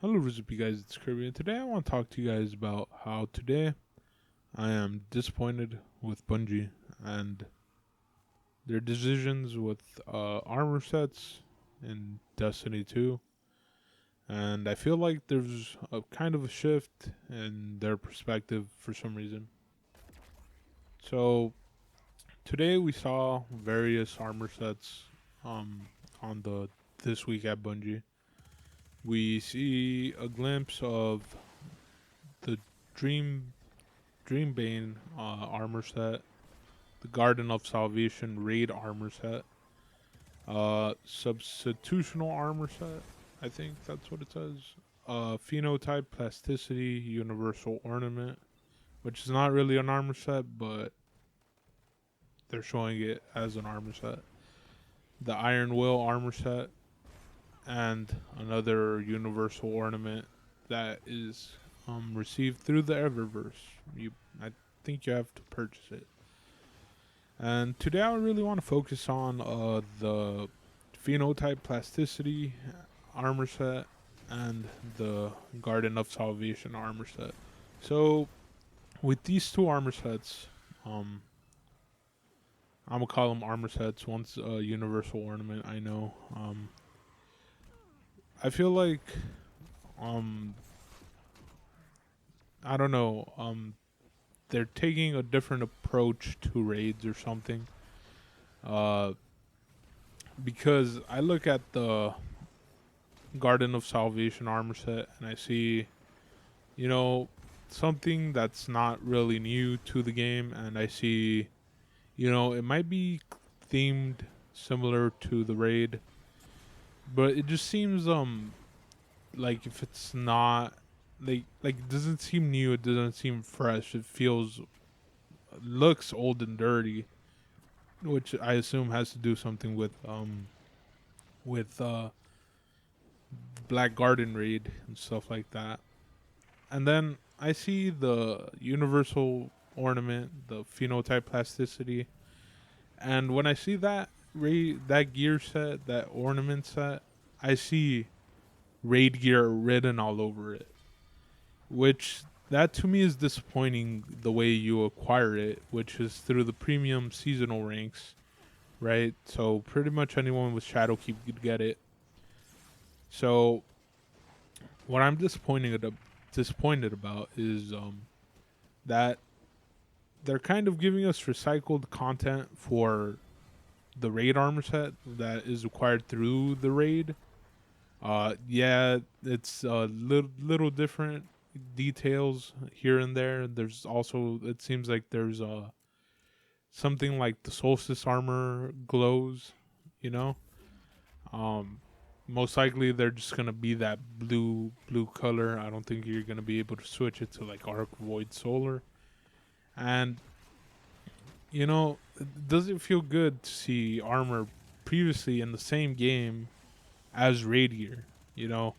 Hello, Recipe guys, it's Kirby, and today I want to talk to you guys about how today I am disappointed with Bungie and their decisions with armor sets in Destiny 2. And I feel like there's a kind of a shift in their perspective for some reason. So, today we saw various armor sets um, on the this week at Bungie. We see a glimpse of the Dream Dreambane armor set, the Garden of Salvation raid armor set, substitutional armor set. I think that's what it says. Phenotype plasticity universal ornament, which is not really an armor set, but they're showing it as an armor set. The Iron Will armor set, and another universal ornament that is received through the Eververse. I think you have to purchase it. And today I really want to focus on the phenotype plasticity armor set and the Garden of Salvation armor set. So with these two armor sets, I'm gonna call them armor sets. One's a universal ornament. I know. I feel like um, I don't know. They're taking a different approach to raids or something. Uh, because I look at the Garden of Salvation armor set and I see, you know, something that's not really new to the game, and I see, it might be themed similar to the raid, but it just seems like if it's not like it doesn't seem new, it doesn't seem fresh. It looks old and dirty, which I assume has to do something with Black Garden raid and stuff like that. And then I see the universal ornament, the phenotype plasticity, and when I see that gear set, that ornament set, I see raid gear written all over it, which that to me is disappointing the way you acquire it, which is through the premium seasonal ranks, right? So pretty much anyone with Shadowkeep could get it. So what I'm disappointed about is that they're kind of giving us recycled content for the raid armor set that is acquired through the raid. Yeah, it's a little different details here and there. There's also, it seems like there's something like the solstice armor glows, you know. Um, Most likely they're just gonna be that blue color. I don't think you're gonna be able to switch it to like arc void solar. And does it feel good to see armor previously in the same game as raid gear? You know,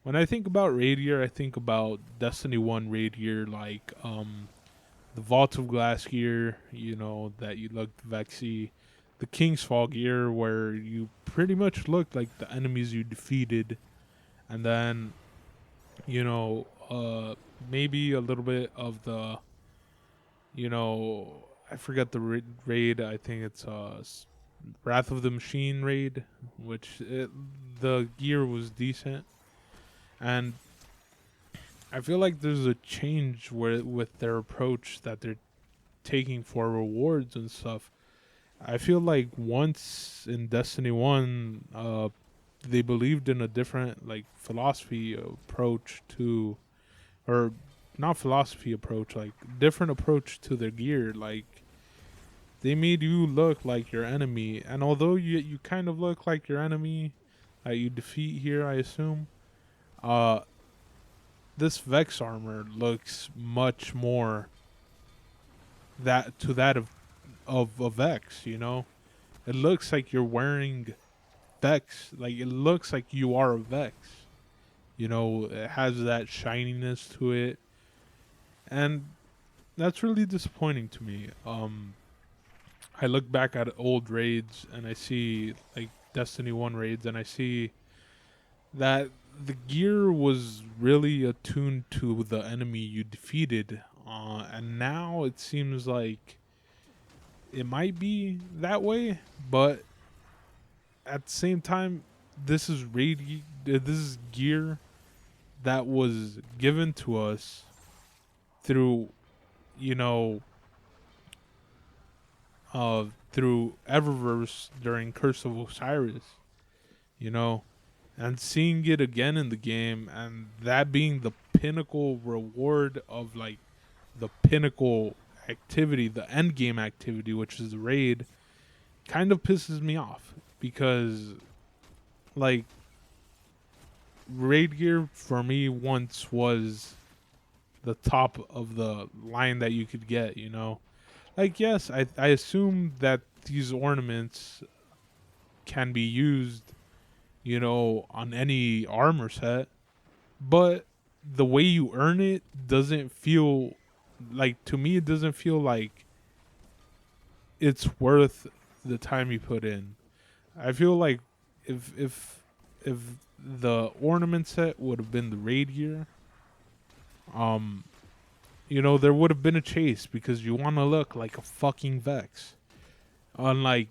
when I think about raid gear, I think about Destiny 1 raid gear, like the Vault of Glass gear, that you look Vexy, the King's Fall gear, where you pretty much look like the enemies you defeated, and then, you know, maybe a little bit of the, I forget the raid. I think it's Wrath of the Machine raid, the gear was decent, and I feel like there's a change with their approach that they're taking for rewards and stuff. I feel like once in Destiny 1, they believed in a different like philosophy approach to, or not philosophy approach, like different approach to their gear. Like they made you look like your enemy, and although you kind of look like your enemy that you defeat here, I assume, uh, this Vex armor looks much more that of a Vex. It looks like you're wearing Vex. Like it looks like you are a Vex. It has that shininess to it, and that's really disappointing to me. I look back at old raids and I see like Destiny 1 raids, and I see that the gear was really attuned to the enemy you defeated, and now it seems like it might be that way, but at the same time, this is gear that was given to us through, you know, through Eververse during Curse of Osiris, you know, and seeing it again in the game, and that being the pinnacle reward of like the pinnacle activity, the end game activity, which is the raid, kind of pisses me off because like raid gear for me once was the top of the line that you could get, you know. Like yes, I assume that these ornaments can be used, you know, on any armor set, but the way you earn it doesn't feel like, to me it doesn't feel like it's worth the time you put in. I feel like if the ornament set would have been the raid gear, um, you know, there would have been a chase because you want to look like a fucking Vex, unlike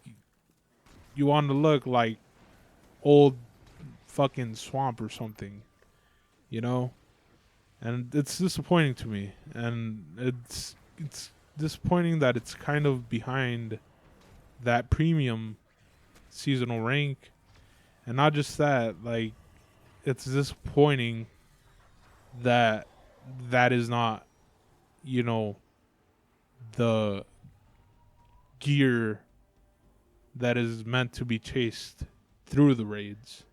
you want to look like old fucking swamp or something, you know. And it's disappointing to me, and it's disappointing that it's kind of behind that premium seasonal rank. And not just that, like, it's disappointing that that is not, you know, the gear that is meant to be chased through the raids.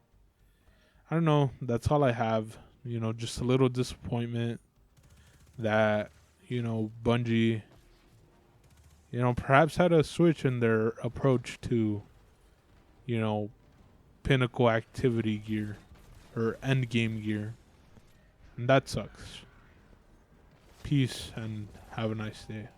I don't know. That's all I have. You know, just a little disappointment that, you know, Bungie, you know, perhaps had a switch in their approach to, you know, pinnacle activity gear or end game gear. And that sucks. Peace and have a nice day.